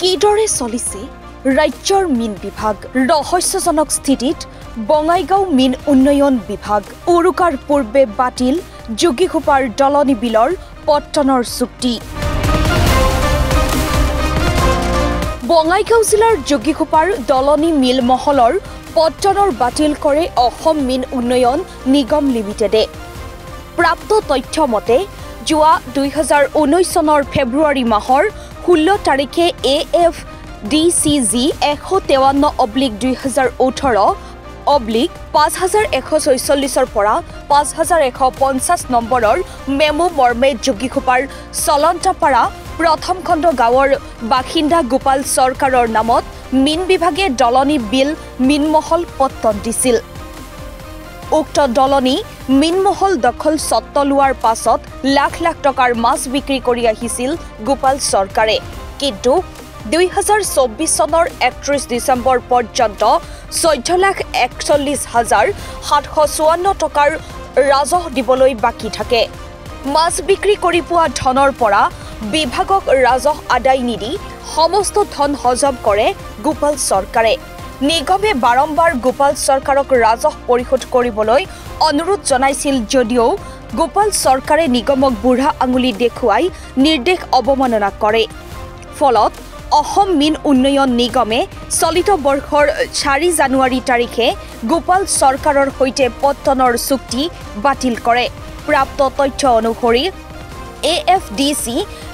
কিদৰে চলিছে ৰাজ্যৰ মীন বিভাগ ৰহস্যজনক স্থিতিত বঙাইগাঁও মীন উন্নয়ন বিভাগ উৰুকাৰ পূৰ্বে বাতিল যোগীঘোপাৰ দলনি বিলৰ পত্তনৰ চুক্তি বঙাইগাঁও জিলাৰ যোগীঘোপাৰ দলনি মিল মহলৰ পত্তনৰ বাতিল কৰে অসম মীন উন্নয়ন নিগম লিমিটেডে প্ৰাপ্ত তথ্য মতে যোৱা 2019 চনৰ ফেব্ৰুৱাৰী মাহৰ 16 তাৰিখে AFDCG 153/2018/5146 পৰা 5150 নম্বৰৰ মেমো মৰ্মে যোগীঘোপাৰ চলন্তাপাৰা প্ৰথম খণ্ড গাঁৱৰ বাসিন্দা গোপাল চৰকাৰৰ নামত মীন বিভাগে দলনি বিল মীনমহল পত্তন দিছিল উক্ত দলনি মীনমহল দখল সত্ত লোৱাৰ পাছত লাখ লাখ টকাৰ মাছ বিক্ৰী কৰি আহিছিল গোপাল চৰকাৰে কিন্তু 2024 চনৰ 31 ডিসেম্বৰ পৰ্যন্ত 14,41,754 টকাৰ ৰাজহ দিবলৈ বাকি থাকে মাছ বিক্ৰী কৰি পোৱা ধনৰ পৰা বিভাগক ৰাজহ আদায় নিদি সমস্ত ধন হজম কৰে গোপাল চৰকাৰে নিগমে বাৰম্বাৰ গোপাল চৰকাৰক ৰাজহ পৰিশোধ কৰিবলৈ অনুৰোধ জনাইছিল যদিও গোপাল চৰকাৰে নিগমক বুঢ়া আঙুলি দেখুৱাই নিৰ্দেশ অৱমাননা কৰে ফলত অসম মীন উন্নয়ন নিগমে চলিত বৰ্ষৰ 4 জানুৱাৰী তাৰিখে গোপাল চৰকাৰৰ সৈতে পত্তনৰ চুক্তি বাতিল কৰে প্ৰাপ্ত তথ্য অনুসৰি AFDC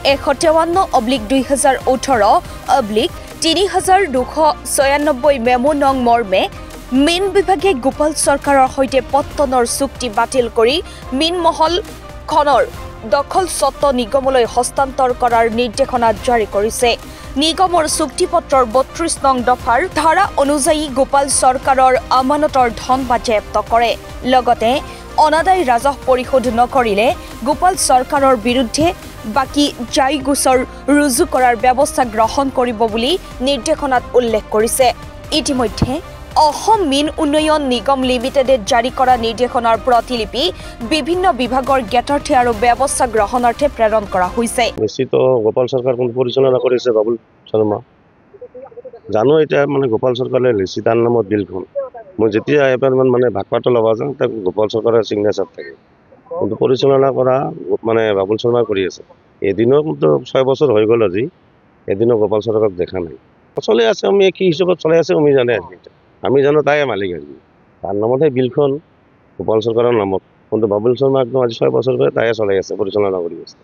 153/2018/3296 মেমো নং মৰ্মে মীন বিভাগে গোপাল চৰকাৰৰ সৈতে পত্তনৰ চুক্তি বাতিল কৰি মীনমহল খনৰ দখল সত্ত নিগমলৈ হস্তান্তৰ কৰাৰ নিৰ্দেশনা জাৰি কৰিছে নিগমৰ চুক্তিপত্ৰৰ 32 নং দফাৰ ধাৰা অনুযায়ী গোপাল চৰকাৰৰ আমানতৰ ধন বাজেয়াপ্ত কৰে লগতে অনাদায় ৰাজহ পৰিশোধ নকৰিলে গোপাল চৰকাৰৰ বিৰুদ্ধে বাকি জাই গোচৰ ৰুজু কৰাৰ ব্যৱস্থা গ্ৰহণ কৰিব বুলি নিৰ্দেশনাত উল্লেখ কৰিছে ইতিমধ্যে অসম মীন উন্নয়ন নিগম লিমিটেডে জাৰি কৰা নিৰ্দেশনাৰ প্ৰতিলিপি বিভিন্ন বিভাগৰ জ্ঞাতাৰ্থে আৰু ব্যৱস্থা গ্ৰহণাৰ্থে প্ৰেৰণ কৰা হৈছে নিশ্চিত গোপাল চৰকাৰ কোন পৰিচালনা কৰিছে বাবুল শৰ্মা জানো এটা মানে গোপাল চৰকাৰে লিখি তাৰ নামত বিলখন মই যেতিয়া এবাৰ মানে ভাগপাতো লবা যাওঁ তাক গোপাল চৰকাৰৰ সিগনেচাৰ থাকে কিন্তু পৰিচালনা কৰা মানে বাবুল শৰ্মা কৰি আছে এদিনও কিন্তু 6 বছৰ হৈ গ'ল আজি এদিনও গোপাল চৰকাৰক দেখা নাই চলে আছে আমি কি হিচাপত চলে আছে আমি জানে আমি জানো তাই মালিক আজি তাৰ নামতে বিলখন গোপাল চৰকাৰৰ নামত কিন্তু বাবুল শৰ্মা একদম আজি 6 বছৰ ধৰি তাই চলাই আছে পৰিচালনা কৰি আছে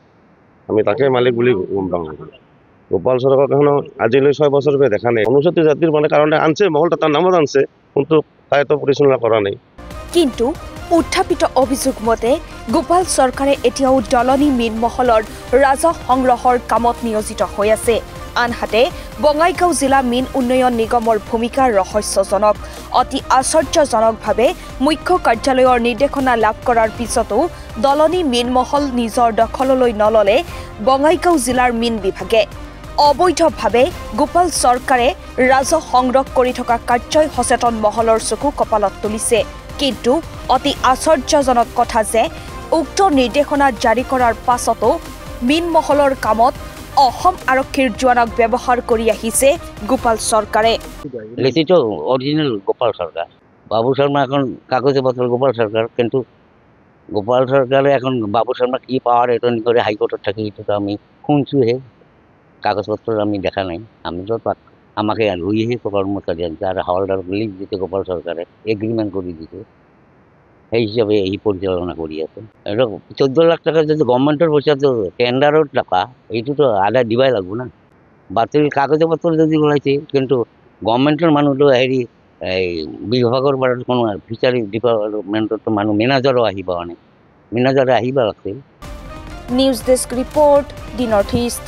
আমি তাকে মালিক বুলি গম পাওঁ গোপাল চৰকাৰক এখন আজিলৈ 6 বছৰ ধৰি দেখা নাই অনুসূচিত জাতিৰ মানে কাৰণে আনছে মহল তাৰ নামত আনছে কিন্তু তাইতো পৰিচালনা কৰা নাই কিন্তু উত্থাপিত অভিযোগ মতে গোপাল চৰকাৰে এতিয়াও দলনি মীনমহলৰ ৰাজহ সংগ্ৰহৰ কামত নিয়োজিত হৈ আছে আনহাতে বঙাইগাঁও জিলা মীন উন্নয়ন নিগমৰ ভূমিকা ৰহস্যজনক অতি আশ্চৰ্যজনকভাৱে মুখ্য কাৰ্যালয়ৰ নিৰ্দেশনা লাভ কৰাৰ পিছতো দলনি মীনমহল নিজৰ দখললৈ নললে বঙাইগাঁও জিলাৰ মীন বিভাগে অবৈধভাৱে গোপাল চৰকাৰে ৰাজহ সংগ্ৰহ কৰি থকা কাৰ্যই সচেতন মহলৰ চকু কপালত তুলিছে কিন্তু অতি আশ্চৰ্যজনক কথা যে উক্ত নিৰ্দেশনা জাৰি কৰাৰ পাছতো মীনমহলৰ কামত অসম আৰক্ষীৰ জোৱানক ব্যৱহাৰ কৰি আহিছে গোপাল চৰকাৰে লিখিত অৰিজিনাল গোপাল সরকার বাবু শর্মা এখন কাগজে পত্র গোপাল সরকার কিন্তু গোপাল সরকারে এখন বাবু শর্মা কি পাওয়ার এটা করে হাইকোর্টের থেকে এটা আমি শুনছোহে কাগজপত্র আমি দেখা নাই আমি তো আমাকে রুইহে কর্মচারী আনছে আর হাওলদার লিখ দিতে গোপাল সরকারে এগ্রিমেন্ট করে দিতে সেই হিসাবে এই পরিচালনা করি আছে এটা 14 লাখ টাকা যদি গভর্নমেন্টের পয়সা তো টেন্ডারের টাকা এইটো তো আদায় দিবাই লাগবো না বাতিল কাগজপত্র যদি ওলাইছে কিন্তু গভর্নমেন্টের মানুষ তো হেৰি এই বিভাগৰ পৰা কোনো ফিচাৰী ডিপাৰ্টমেণ্টৰ মানুহ মেনেজাৰো আহিব মানে মেনেজাৰে আহিব লাগছিল নিউজ ডেস্ক ৰিপোৰ্ট দি নৰ্থ ইষ্ট